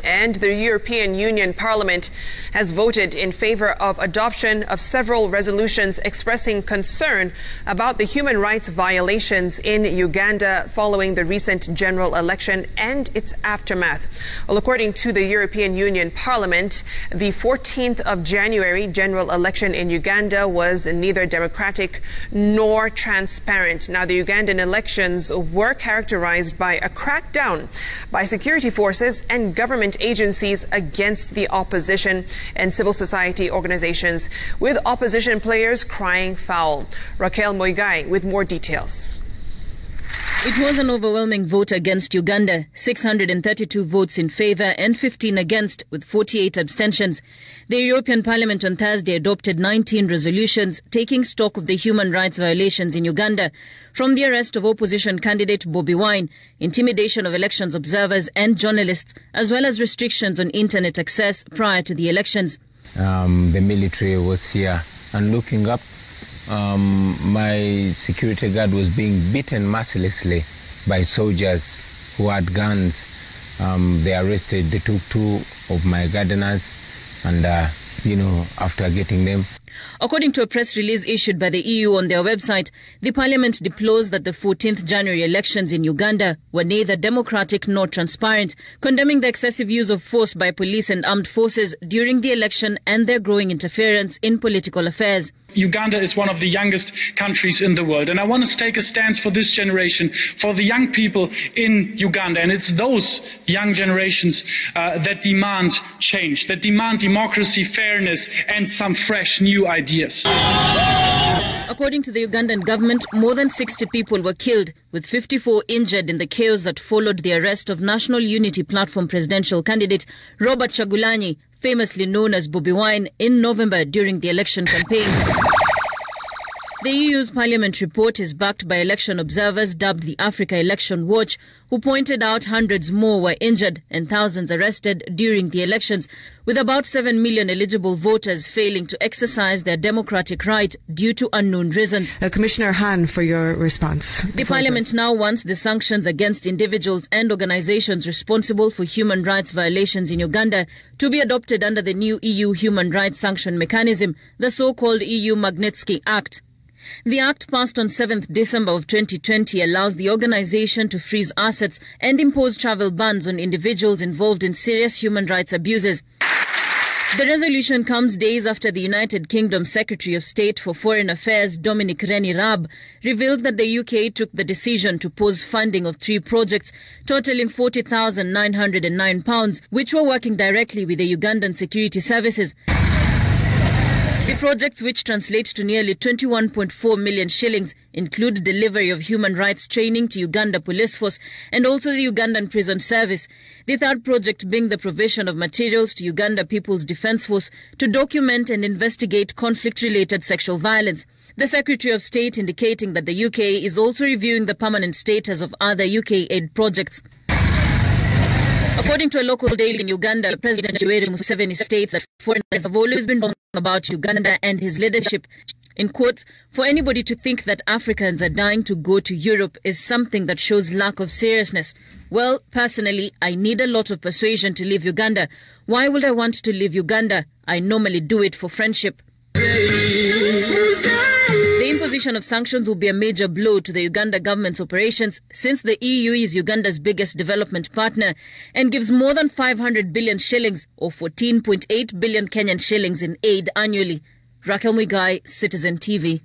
And the European Union Parliament has voted in favor of adoption of several resolutions expressing concern about the human rights violations in Uganda following the recent general election and its aftermath. Well, according to the European Union Parliament, the 14th of January general election in Uganda was neither democratic nor transparent. Now, the Ugandan elections were characterized by a crackdown by security forces and government agencies against the opposition and civil society organizations, with opposition players crying foul. Raquel Moigai with more details. It was an overwhelming vote against Uganda, 632 votes in favor and 15 against, with 48 abstentions. The European Parliament on Thursday adopted 19 resolutions taking stock of the human rights violations in Uganda, from the arrest of opposition candidate Bobi Wine, intimidation of elections observers and journalists, as well as restrictions on internet access prior to the elections. The military was here, and looking up, my security guard was being beaten mercilessly by soldiers who had guns. They took two of my gardeners, and after getting them. According to a press release issued by the EU on their website, the Parliament deplores that the 14th January elections in Uganda were neither democratic nor transparent, condemning the excessive use of force by police and armed forces during the election and their growing interference in political affairs. Uganda is one of the youngest countries in the world, and I want to take a stance for this generation, for the young people in Uganda, and it's those young generations that demand change, that demand democracy, fairness, and some fresh new ideas. According to the Ugandan government, more than 60 people were killed, with 54 injured in the chaos that followed the arrest of National Unity Platform presidential candidate Robert Chagulanyi, famously known as Bobi Wine, in November during the election campaigns. The EU's Parliament report is backed by election observers dubbed the Africa Election Watch, who pointed out hundreds more were injured and thousands arrested during the elections, with about 7 million eligible voters failing to exercise their democratic right due to unknown reasons. Commissioner Han, for your response. The Parliament now wants the sanctions against individuals and organizations responsible for human rights violations in Uganda to be adopted under the new EU human rights sanction mechanism, the so-called EU Magnitsky Act. The act, passed on 7th December of 2020, allows the organization to freeze assets and impose travel bans on individuals involved in serious human rights abuses. The resolution comes days after the United Kingdom Secretary of State for Foreign Affairs, Dominic Rennie-Raab, revealed that the UK took the decision to pause funding of 3 projects totaling £40,909, which were working directly with the Ugandan security services. The projects, which translate to nearly 21.4 million shillings, include delivery of human rights training to Uganda Police Force and also the Ugandan Prison Service. The third project being the provision of materials to Uganda People's Defence Force to document and investigate conflict-related sexual violence. The Secretary of State indicating that the UK is also reviewing the permanent status of other UK aid projects. According to a local daily in Uganda, President Yoweri Museveni states that foreigners have always been wrong about Uganda and his leadership. In quotes, for anybody to think that Africans are dying to go to Europe is something that shows lack of seriousness. Well, personally, I need a lot of persuasion to leave Uganda. Why would I want to leave Uganda? I normally do it for friendship. The imposition of sanctions will be a major blow to the Uganda government's operations, since the EU is Uganda's biggest development partner and gives more than 500 billion shillings or 14.8 billion Kenyan shillings in aid annually. Raquel Moigai, Citizen TV.